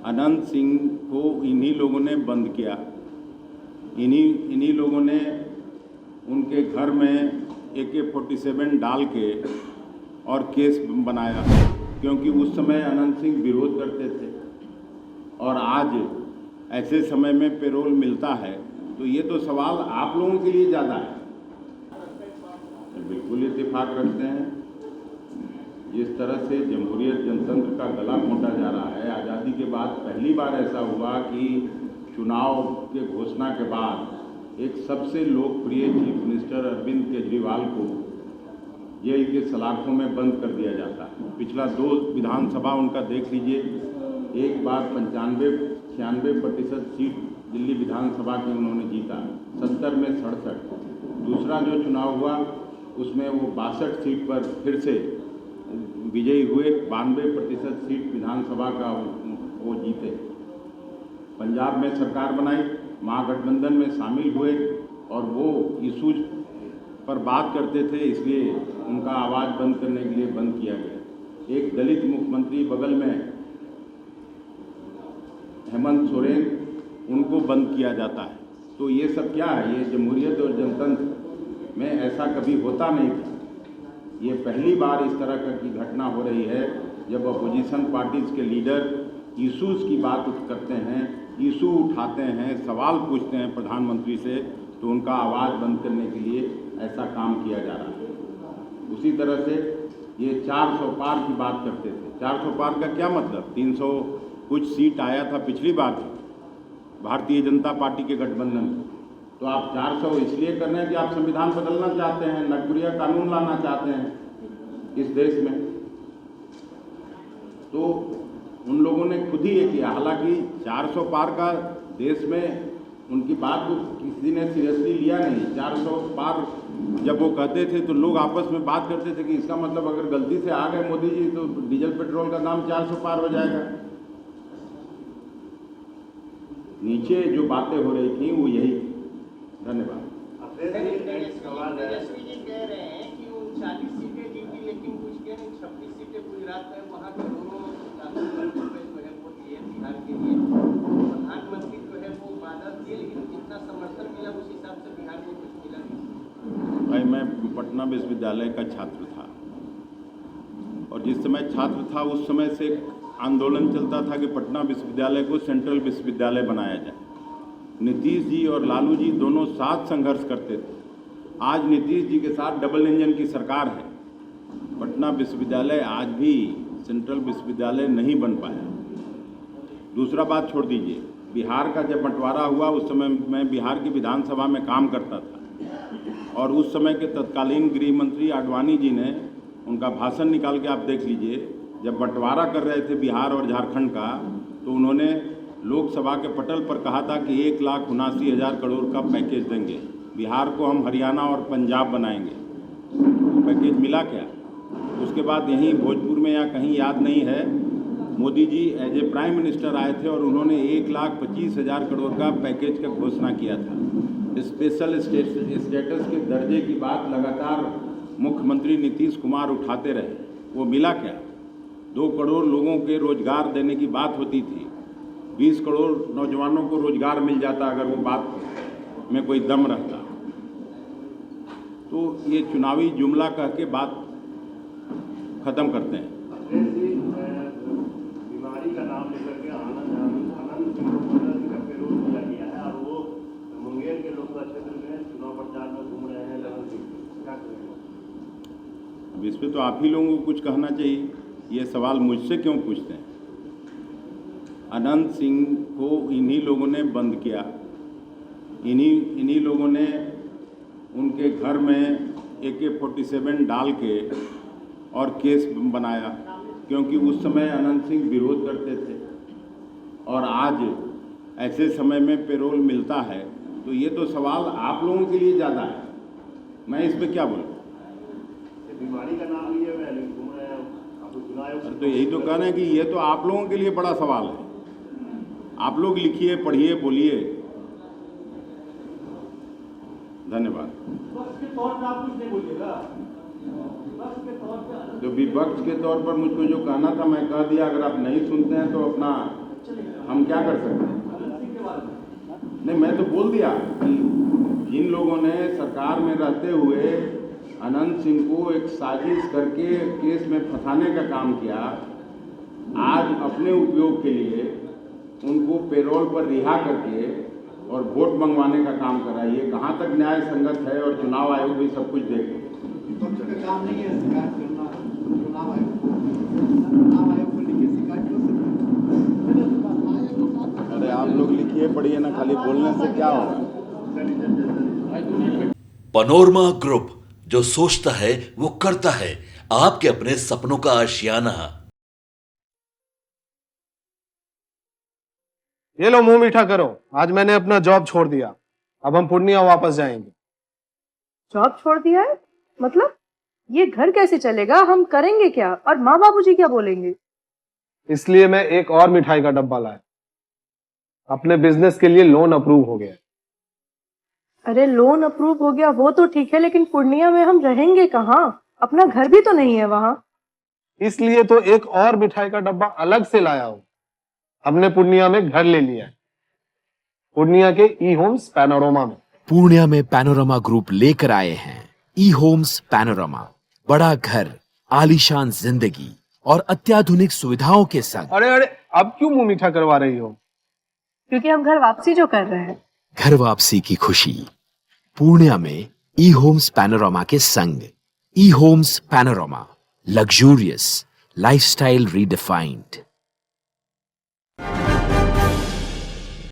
अनंत सिंह को इन्हीं लोगों ने बंद किया। इन्हीं लोगों ने उनके घर में AK-47 डाल के और केस बनाया, क्योंकि उस समय अनंत सिंह विरोध करते थे और आज ऐसे समय में पेरोल मिलता है, तो ये तो सवाल आप लोगों के लिए ज़्यादा है। बिल्कुल इत्तेफाक रखते हैं। जिस तरह से जमहूरियत जनतंत्र का गला घोंटा जा रहा है, आज़ादी के बाद पहली बार ऐसा हुआ कि चुनाव के घोषणा के बाद एक सबसे लोकप्रिय चीफ मिनिस्टर अरविंद केजरीवाल को जेल के सलाखों में बंद कर दिया जाता है। पिछला 2 विधानसभा उनका देख लीजिए, एक बार 95-96% सीट दिल्ली विधानसभा की उन्होंने जीता, 70 में 67। दूसरा जो चुनाव हुआ उसमें वो 62 सीट पर फिर से विजयी हुए, 92% सीट विधानसभा का वो जीते। पंजाब में सरकार बनाई, महागठबंधन में शामिल हुए और वो इशूज पर बात करते थे, इसलिए उनका आवाज़ बंद करने के लिए बंद किया गया। एक दलित मुख्यमंत्री बगल में हेमंत सोरेन, उनको बंद किया जाता है। तो ये सब क्या है? ये जमहूरियत और जनतंत्र में ऐसा कभी होता नहीं था। ये पहली बार इस तरह की घटना हो रही है जब अपोजिशन पार्टीज़ के लीडर इशूज़ की बात करते हैं, इशू उठाते हैं, सवाल पूछते हैं प्रधानमंत्री से, तो उनका आवाज़ बंद करने के लिए ऐसा काम किया जा रहा है। उसी तरह से ये 400 पार की बात करते थे। 400 पार का क्या मतलब? 300 कुछ सीट आया था पिछली बार भारतीय जनता पार्टी के गठबंधन। तो आप 400 इसलिए कर रहे हैं कि आप संविधान बदलना चाहते हैं, नगरीय कानून लाना चाहते हैं इस देश में। तो उन लोगों ने खुद ही ये किया। हालांकि 400 पार का देश में उनकी बात को किसी ने सीरियसली लिया नहीं। 400 पार जब वो कहते थे तो लोग आपस में बात करते थे कि इसका मतलब अगर गलती से आ गए मोदी जी तो डीजल पेट्रोल का दाम 400 पार हो जाएगा। नीचे जो बातें हो रही थी वो यही थी। धन्यवाद। तेजस्वी जी कह रहे हैं कि 39 सीटें जीती, लेकिन कुछ कह रहे 26 सीटें गुजरात में, वहाँ के दोनों जो है वोट लिए बिहार के लिए। प्रधानमंत्री जो है वो वादा दिए, लेकिन जितना समर्थन मिला उस हिसाब से बिहार में कुछ मिला नहीं। भाई, मैं पटना विश्वविद्यालय का छात्र था और जिस समय छात्र था उस समय से आंदोलन चलता था कि पटना विश्वविद्यालय को सेंट्रल विश्वविद्यालय बनाया जाए। नीतीश जी और लालू जी दोनों साथ संघर्ष करते थे। आज नीतीश जी के साथ डबल इंजन की सरकार है। पटना विश्वविद्यालय आज भी सेंट्रल विश्वविद्यालय नहीं बन पाया। दूसरा बात छोड़ दीजिए, बिहार का जब बंटवारा हुआ उस समय मैं बिहार की विधानसभा में काम करता था और उस समय के तत्कालीन गृह मंत्री आडवाणी जी ने उनका भाषण निकाल के आप देख लीजिए। जब बंटवारा कर रहे थे बिहार और झारखंड का, तो उन्होंने लोकसभा के पटल पर कहा था कि 1,79,000 करोड़ का पैकेज देंगे, बिहार को हम हरियाणा और पंजाब बनाएंगे। पैकेज मिला क्या? उसके बाद यहीं भोजपुर में या कहीं याद नहीं है, Modi ji as a prime minister आए थे और उन्होंने 1,25,000 करोड़ का पैकेज का घोषणा किया था। स्पेशल स्टेटस के दर्जे की बात लगातार मुख्यमंत्री नीतीश कुमार उठाते रहे, वो मिला क्या? 2 करोड़ लोगों के रोजगार देने की बात होती थी, 20 करोड़ नौजवानों को रोजगार मिल जाता अगर वो बात में कोई दम रहता। तो ये चुनावी जुमला कह के बात खत्म करते हैं। बीमारी का नाम लेकर के आनंद सिंह का पेरोल किया गया है और वो मुंगेर के लोकसभा क्षेत्र में चुनाव प्रचार में घूम रहे हैं। क्या करेंगे? अब इस पर तो आप ही लोगों को कुछ कहना चाहिए। ये सवाल मुझसे क्यों पूछते हैं? अनंत सिंह को इन्हीं लोगों ने बंद किया। इन्हीं लोगों ने उनके घर में AK-47 डाल के और केस बनाया, क्योंकि उस समय अनंत सिंह विरोध करते थे और आज ऐसे समय में पेरोल मिलता है, तो ये तो सवाल आप लोगों के लिए ज़्यादा है। मैं इस पर क्या बोलूँ? बीमारी का नाम लिए हुए घूम रहे हैं। तो यही तो कह रहे हैं कि ये तो आप लोगों के लिए बड़ा सवाल है। आप लोग लिखिए, पढ़िए, बोलिए। धन्यवाद। जो विपक्ष के तौर पर मुझको जो कहना था मैं कह दिया। अगर आप नहीं सुनते हैं तो अपना हम क्या कर सकते हैं? नहीं, मैं तो बोल दिया कि जिन लोगों ने सरकार में रहते हुए अनंत सिंह को एक साजिश करके केस में फंसाने का काम किया, आज अपने उपयोग के लिए उनको पेरोल पर रिहा करके और वोट मंगवाने का काम कर रहा है। ये कहाँ तक न्याय संगत है? और चुनाव आयोग भी सब कुछ देखे। विपक्ष का काम नहीं है शिकायत करना, चुनाव आयोग को लिखिए शिकायत कर सकते। अरे आप लोग लिखिए, पढ़िए ना, खाली बोलने से क्या होगा? पनोरमा ग्रुप, जो सोचता है वो करता है। आपके अपने सपनों का आशियाना। ये लो, मुंह मीठा करो। आज मैंने अपना जॉब छोड़ दिया, अब हम पूर्णिया वापस जाएंगे। जॉब छोड़ दिया है? मतलब ये घर कैसे चलेगा? हम करेंगे क्या? और माँ बाबूजी क्या बोलेंगे? इसलिए मैं एक और मिठाई का डब्बा लाया। अपने बिजनेस के लिए लोन अप्रूव हो गया। अरे लोन अप्रूव हो गया वो तो ठीक है, लेकिन पूर्णिया में हम रहेंगे कहाँ? अपना घर भी तो नहीं है वहाँ। इसलिए तो एक और मिठाई का डब्बा अलग से लाया हूँ। हमने पूर्णिया में घर ले लिया है, पूर्णिया के ई होम्स पैनोरमा में। पूर्णिया में पैनोरमा ग्रुप लेकर आए हैं ई होम्स पैनोरमा। बड़ा घर, आलीशान जिंदगी और अत्याधुनिक सुविधाओं के संग। अरे अरे, अब क्यों मुंह मीठा करवा रही हो? क्योंकि हम घर वापसी जो कर रहे हैं। घर वापसी की खुशी पूर्णिया में ई होम्स पैनोरमा के संग। E Homes Panorama, luxurious lifestyle redefined.